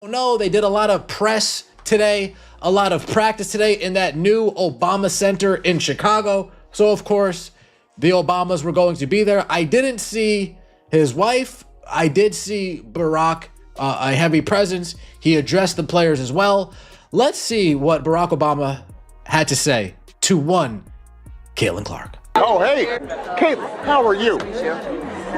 No, they did a lot of press today, a lot of practice today in that new Obama Center in Chicago. So, of course, the Obamas were going to be there. I didn't see his wife. I did see Barack, a heavy presence. He addressed the players as well. Let's see what Barack Obama had to say to one Caitlin Clark. Oh, hey, Caitlin, how are you?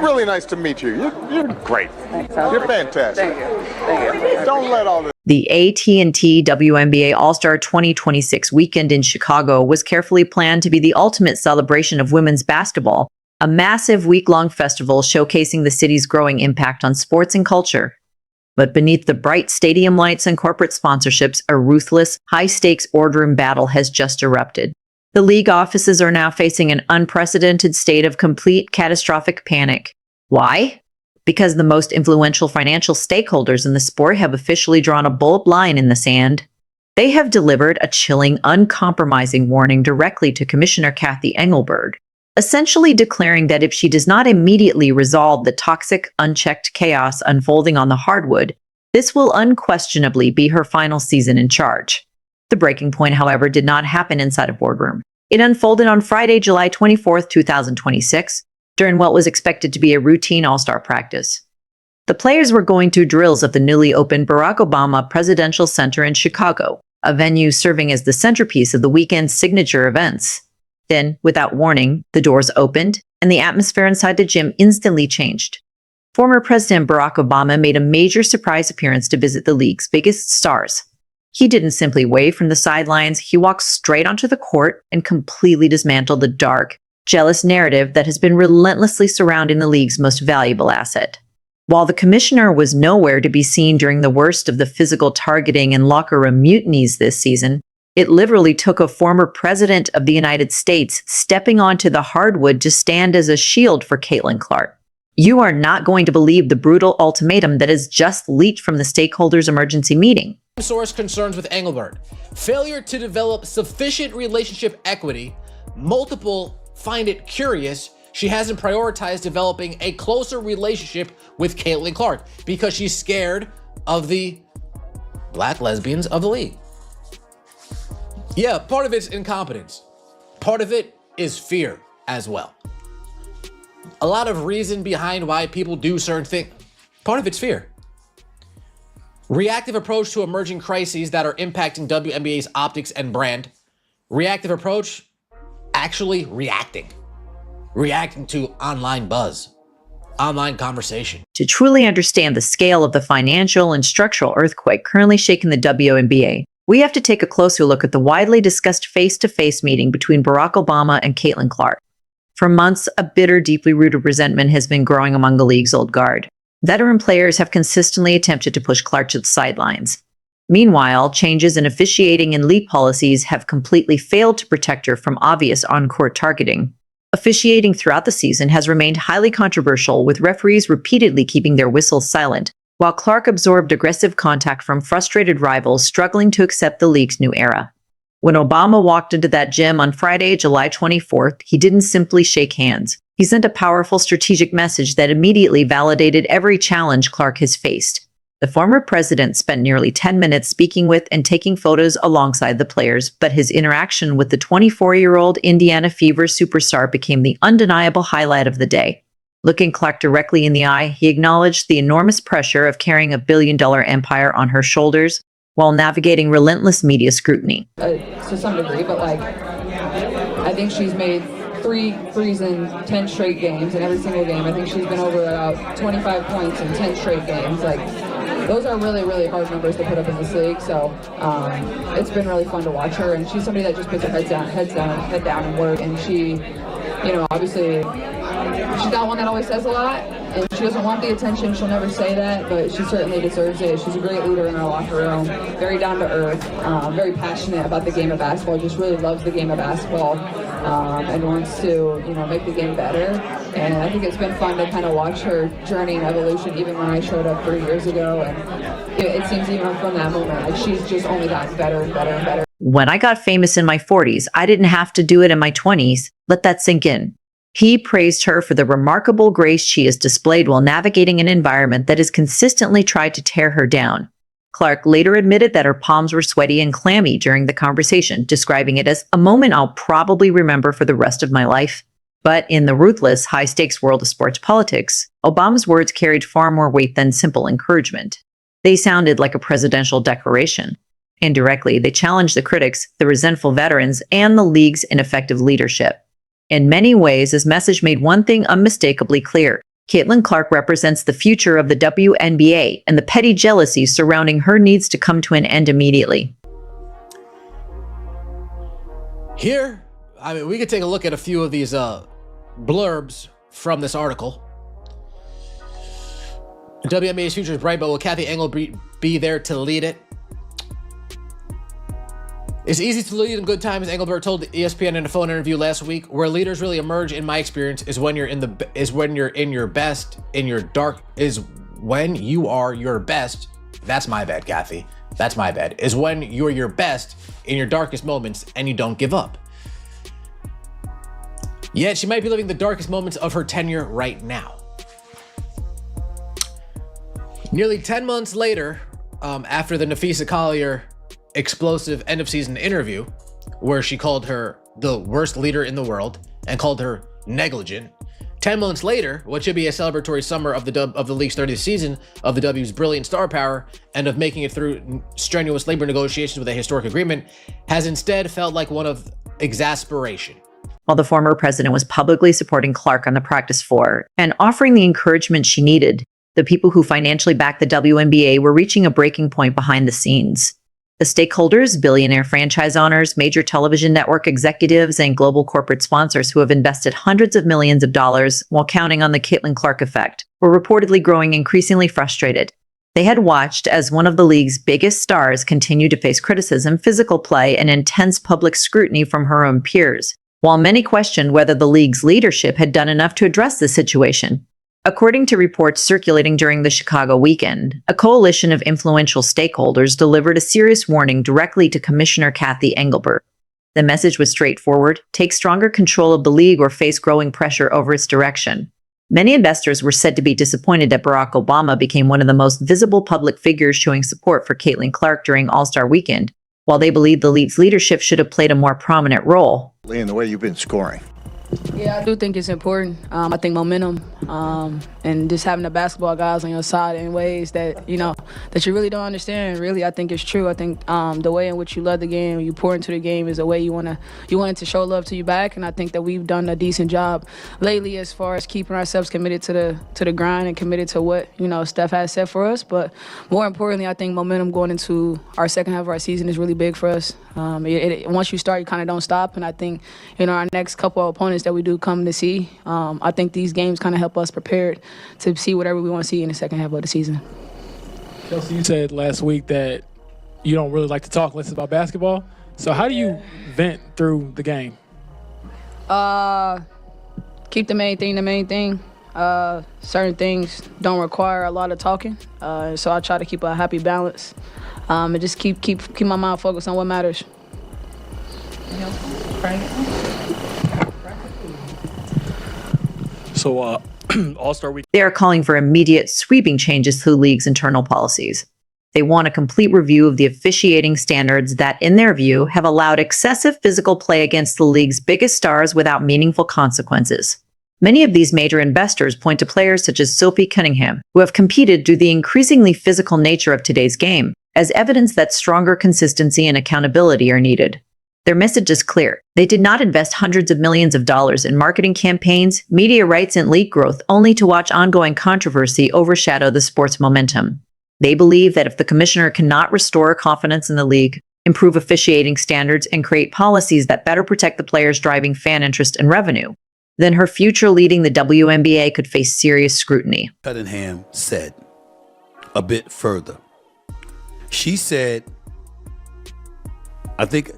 Really nice to meet you. You're great. You're fantastic. Thank you. Don't let all this. The AT&T WNBA All-Star 2026 weekend in Chicago was carefully planned to be the ultimate celebration of women's basketball, a massive week-long festival showcasing the city's growing impact on sports and culture. But beneath the bright stadium lights and corporate sponsorships, a ruthless, high-stakes boardroom battle has just erupted. The league offices are now facing an unprecedented state of complete catastrophic panic. Why? Because the most influential financial stakeholders in the sport have officially drawn a bold line in the sand. They have delivered a chilling, uncompromising warning directly to Commissioner Kathy Engelberg, essentially declaring that if she does not immediately resolve the toxic, unchecked chaos unfolding on the hardwood, this will unquestionably be her final season in charge. The breaking point, however, did not happen inside a boardroom. It unfolded on Friday, July 24, 2026, during what was expected to be a routine all-star practice. The players were going through drills at the newly opened Barack Obama Presidential Center in Chicago, a venue serving as the centerpiece of the weekend's signature events. Then, without warning, the doors opened, and the atmosphere inside the gym instantly changed. Former President Barack Obama made a major surprise appearance to visit the league's biggest stars. He didn't simply wave from the sidelines, he walked straight onto the court and completely dismantled the dark, jealous narrative that has been relentlessly surrounding the league's most valuable asset. While the commissioner was nowhere to be seen during the worst of the physical targeting and locker room mutinies this season, it literally took a former president of the United States stepping onto the hardwood to stand as a shield for Caitlin Clark. You are not going to believe the brutal ultimatum that has just leaked from the stakeholders' emergency meeting. Source concerns with Engelberg. Failure to develop sufficient relationship equity. Multiple find it curious she hasn't prioritized developing a closer relationship with Caitlin Clark because she's scared of the black lesbians of the league. Yeah, part of it's incompetence. Part of it is fear as well. A lot of reason behind why people do certain things. Part of it's fear. Reactive approach to emerging crises that are impacting WNBA's optics and brand. Reactive approach, actually reacting. Reacting to online buzz, online conversation. To truly understand the scale of the financial and structural earthquake currently shaking the WNBA, we have to take a closer look at the widely discussed face-to-face meeting between Barack Obama and Caitlin Clark. For months, a bitter, deeply rooted resentment has been growing among the league's old guard. Veteran players have consistently attempted to push Clark to the sidelines. Meanwhile, changes in officiating and league policies have completely failed to protect her from obvious on-court targeting. Officiating throughout the season has remained highly controversial, with referees repeatedly keeping their whistles silent, while Clark absorbed aggressive contact from frustrated rivals struggling to accept the league's new era. When Obama walked into that gym on Friday, July 24th, he didn't simply shake hands. He sent a powerful strategic message that immediately validated every challenge Clark has faced. The former president spent nearly 10 minutes speaking with and taking photos alongside the players, but his interaction with the 24-year-old Indiana Fever superstar became the undeniable highlight of the day. Looking Clark directly in the eye, he acknowledged the enormous pressure of carrying a billion-dollar empire on her shoulders while navigating relentless media scrutiny. To some degree, but I think she's made 3 threes in 10 straight games, and every single game I think she's been over about 25 points in 10 straight games. Those are really, really hard numbers to put up in this league, so it's been really fun to watch her, and she's somebody that just puts her head down and work, and she, obviously she's not one that always says a lot, and she doesn't want the attention. She'll never say that, but she certainly deserves it. She's a great leader in our locker room, very down to earth, very passionate about the game of basketball, just really loves the game of basketball, and wants to, make the game better. And I think it's been fun to kind of watch her journey and evolution, even when I showed up 3 years ago. And it seems even from that moment, she's just only gotten better and better and better. When I got famous in my 40s, I didn't have to do it in my 20s. Let that sink in. He praised her for the remarkable grace she has displayed while navigating an environment that has consistently tried to tear her down. Clark later admitted that her palms were sweaty and clammy during the conversation, describing it as a moment I'll probably remember for the rest of my life. But in the ruthless, high-stakes world of sports politics, Obama's words carried far more weight than simple encouragement. They sounded like a presidential declaration. Indirectly, they challenged the critics, the resentful veterans, and the league's ineffective leadership. In many ways, his message made one thing unmistakably clear. Caitlin Clark represents the future of the WNBA, and the petty jealousy surrounding her needs to come to an end immediately. Here, I mean, we could take a look at a few of these blurbs from this article. WNBA's future is bright, but will Kathy Engelbert be there to lead it? It's easy to lead in good times, Engelbert told ESPN in a phone interview last week. Where leaders really emerge, in my experience, is when you're in your best, in your dark, is when you are your best. That's my bad, Kathy. That's my bad. Is when you're your best in your darkest moments and you don't give up. Yet she might be living the darkest moments of her tenure right now. Nearly 10 months later, after the Nafisa Collier explosive end of season interview, where she called her the worst leader in the world and called her negligent. 10 months later, what should be a celebratory summer of the league's 30th season, of the W's brilliant star power, and of making it through strenuous labor negotiations with a historic agreement, has instead felt like one of exasperation. While the former president was publicly supporting Clark on the practice floor and offering the encouragement she needed, the people who financially backed the WNBA were reaching a breaking point behind the scenes. The stakeholders, billionaire franchise owners, major television network executives, and global corporate sponsors who have invested hundreds of millions of dollars while counting on the Caitlin Clark effect, were reportedly growing increasingly frustrated. They had watched as one of the league's biggest stars continued to face criticism, physical play, and intense public scrutiny from her own peers, while many questioned whether the league's leadership had done enough to address the situation. According to reports circulating during the Chicago weekend, a coalition of influential stakeholders delivered a serious warning directly to Commissioner Kathy Engelbert. The message was straightforward: take stronger control of the league or face growing pressure over its direction. Many investors were said to be disappointed that Barack Obama became one of the most visible public figures showing support for Caitlin Clark during All-Star Weekend, while they believed the league's leadership should have played a more prominent role. In the way you've been scoring. Yeah, I do think it's important. I think momentum and just having the basketball guys on your side in ways that, that you really don't understand. Really, I think it's true. I think the way in which you love the game, you pour into the game, is a way you want it to show love to you back. And I think that we've done a decent job lately as far as keeping ourselves committed to the grind and committed to what, Steph has set for us. But more importantly, I think momentum going into our second half of our season is really big for us. Once you start, you kind of don't stop. And I think, our next couple of opponents that we do come to see, I think these games kind of help us prepare to see whatever we want to see in the second half of the season. Chelsea, you said last week that you don't really like to talk unless it's about basketball. So how do you vent through the game? Keep the main thing. Certain things don't require a lot of talking, so I try to keep a happy balance and just keep my mind focused on what matters. So All-Star Week. They are calling for immediate, sweeping changes to the league's internal policies. They want a complete review of the officiating standards that, in their view, have allowed excessive physical play against the league's biggest stars without meaningful consequences. Many of these major investors point to players such as Sophie Cunningham, who have competed through the increasingly physical nature of today's game, as evidence that stronger consistency and accountability are needed. Their message is clear. They did not invest hundreds of millions of dollars in marketing campaigns, media rights, and league growth only to watch ongoing controversy overshadow the sport's momentum. They believe that if the commissioner cannot restore confidence in the league, improve officiating standards, and create policies that better protect the players driving fan interest and revenue, then her future leading the WNBA could face serious scrutiny. Cunningham said a bit further. She said, I think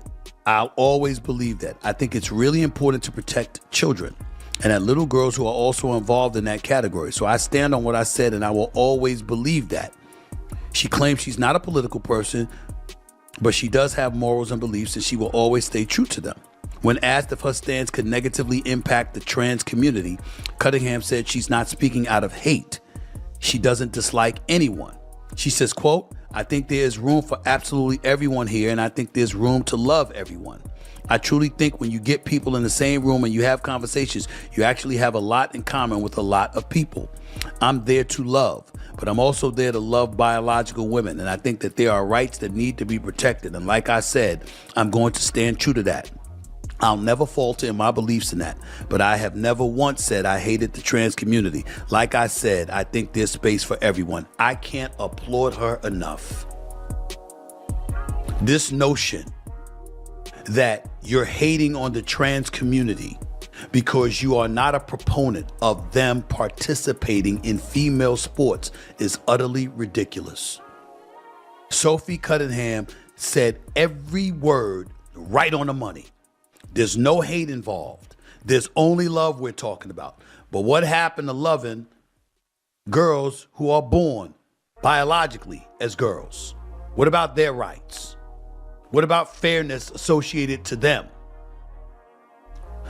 I'll always believe that. I think it's really important to protect children and that little girls who are also involved in that category. So I stand on what I said, and I will always believe that. She claims she's not a political person, but she does have morals and beliefs, and she will always stay true to them. When asked if her stance could negatively impact the trans community, Cunningham said she's not speaking out of hate. She doesn't dislike anyone. She says, quote, I think there's room for absolutely everyone here, and I think there's room to love everyone. I truly think when you get people in the same room and you have conversations, you actually have a lot in common with a lot of people. I'm there to love, but I'm also there to love biological women, and I think that there are rights that need to be protected. And like I said, I'm going to stand true to that. I'll never falter in my beliefs in that, but I have never once said I hated the trans community. Like I said, I think there's space for everyone. I can't applaud her enough. This notion that you're hating on the trans community because you are not a proponent of them participating in female sports is utterly ridiculous. Sophie Cunningham said every word right on the money. There's no hate involved. There's only love we're talking about. But what happened to loving girls who are born biologically as girls? What about their rights? What about fairness associated to them?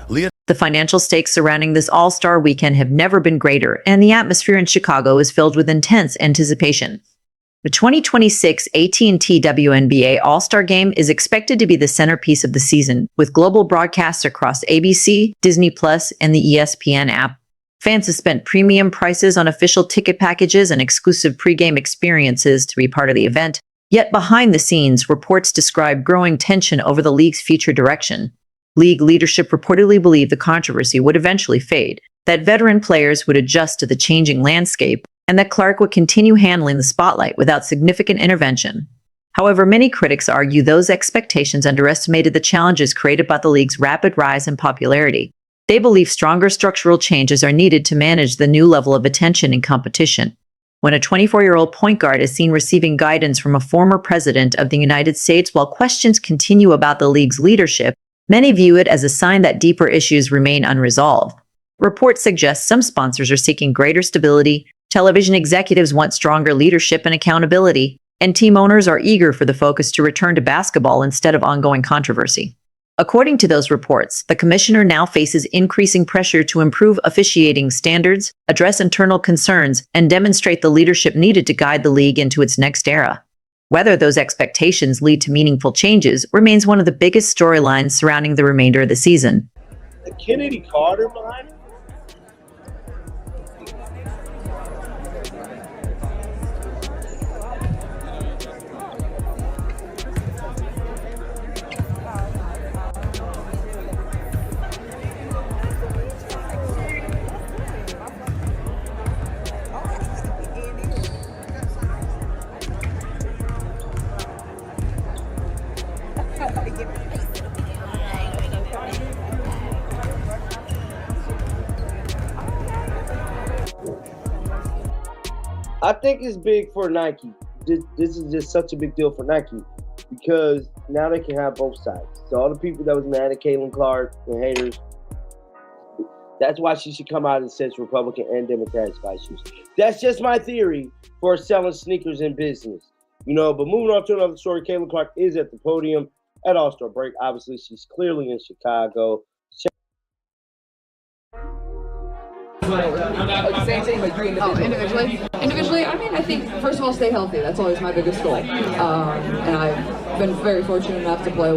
Leah. The financial stakes surrounding this all-star weekend have never been greater, and the atmosphere in Chicago is filled with intense anticipation. The 2026 AT&T WNBA All-Star Game is expected to be the centerpiece of the season, with global broadcasts across ABC, Disney+, and the ESPN app. Fans have spent premium prices on official ticket packages and exclusive pregame experiences to be part of the event. Yet behind the scenes, reports describe growing tension over the league's future direction. League leadership reportedly believed the controversy would eventually fade, that veteran players would adjust to the changing landscape, and that Clark would continue handling the spotlight without significant intervention. However, many critics argue those expectations underestimated the challenges created by the league's rapid rise in popularity. They believe stronger structural changes are needed to manage the new level of attention and competition. When a 24-year-old point guard is seen receiving guidance from a former president of the United States while questions continue about the league's leadership, many view it as a sign that deeper issues remain unresolved. Reports suggest some sponsors are seeking greater stability, television executives want stronger leadership and accountability, and team owners are eager for the focus to return to basketball instead of ongoing controversy. According to those reports, the commissioner now faces increasing pressure to improve officiating standards, address internal concerns, and demonstrate the leadership needed to guide the league into its next era. Whether those expectations lead to meaningful changes remains one of the biggest storylines surrounding the remainder of the season. The Kennedy Carter behind him? I think it's big for Nike. This is just such a big deal for Nike because now they can have both sides. So all the people that was mad at Caitlin Clark and haters, that's why she should come out and say it's Republican and Democratic issues. That's just my theory for selling sneakers in business. But moving on to another story, Caitlin Clark is at the podium at All-Star break. Obviously, she's clearly in Chicago. Same thing, but you individually? Individually, I think, first of all, stay healthy. That's always my biggest goal. And I've been very fortunate enough to play,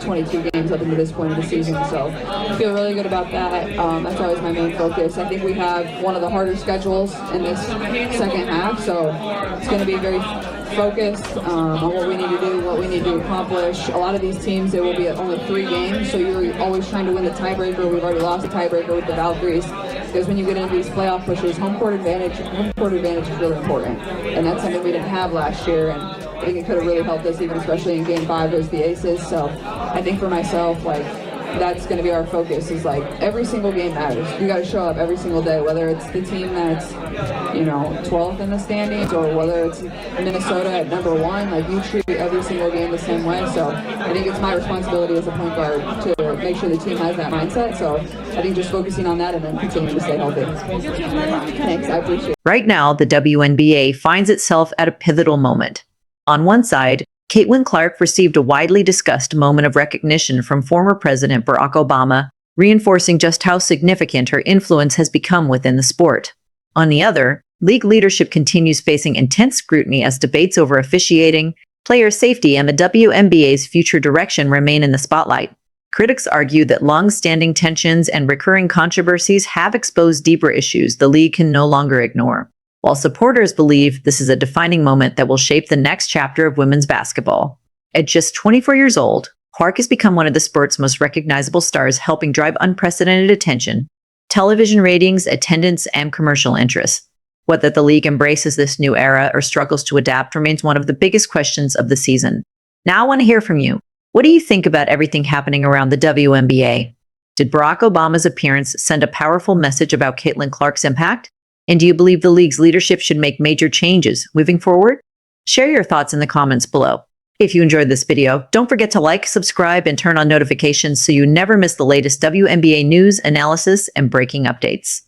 22 games up into this point of the season. So I feel really good about that. That's always my main focus. I think we have one of the harder schedules in this second half. So it's going to be very focused on what we need to do, what we need to accomplish. A lot of these teams, it will be only 3 games, so you're always trying to win the tiebreaker. We've already lost the tiebreaker with the Valkyries, because when you get into these playoff pushes, home court advantage is really important, and that's something we didn't have last year, and I think it could have really helped us, even especially in Game 5 versus the Aces. So I think for myself, that's going to be our focus, is every single game matters. You got to show up every single day, whether it's the team that's 12th in the standings or whether it's Minnesota at number 1. You treat every single game the same way. So I think it's my responsibility as a point guard to make sure the team has that mindset. So I think just focusing on that and then continuing to stay healthy. Thanks, I appreciate it. Right now, the WNBA finds itself at a pivotal moment. On one side, Caitlin Clark received a widely discussed moment of recognition from former President Barack Obama, reinforcing just how significant her influence has become within the sport. On the other, league leadership continues facing intense scrutiny as debates over officiating, player safety, and the WNBA's future direction remain in the spotlight. Critics argue that long-standing tensions and recurring controversies have exposed deeper issues the league can no longer ignore, while supporters believe this is a defining moment that will shape the next chapter of women's basketball. At just 24 years old, Clark has become one of the sport's most recognizable stars, helping drive unprecedented attention, television ratings, attendance, and commercial interest. Whether the league embraces this new era or struggles to adapt remains one of the biggest questions of the season. Now I want to hear from you. What do you think about everything happening around the WNBA? Did Barack Obama's appearance send a powerful message about Caitlin Clark's impact? And do you believe the league's leadership should make major changes moving forward? Share your thoughts in the comments below. If you enjoyed this video, don't forget to like, subscribe, and turn on notifications so you never miss the latest WNBA news, analysis, and breaking updates.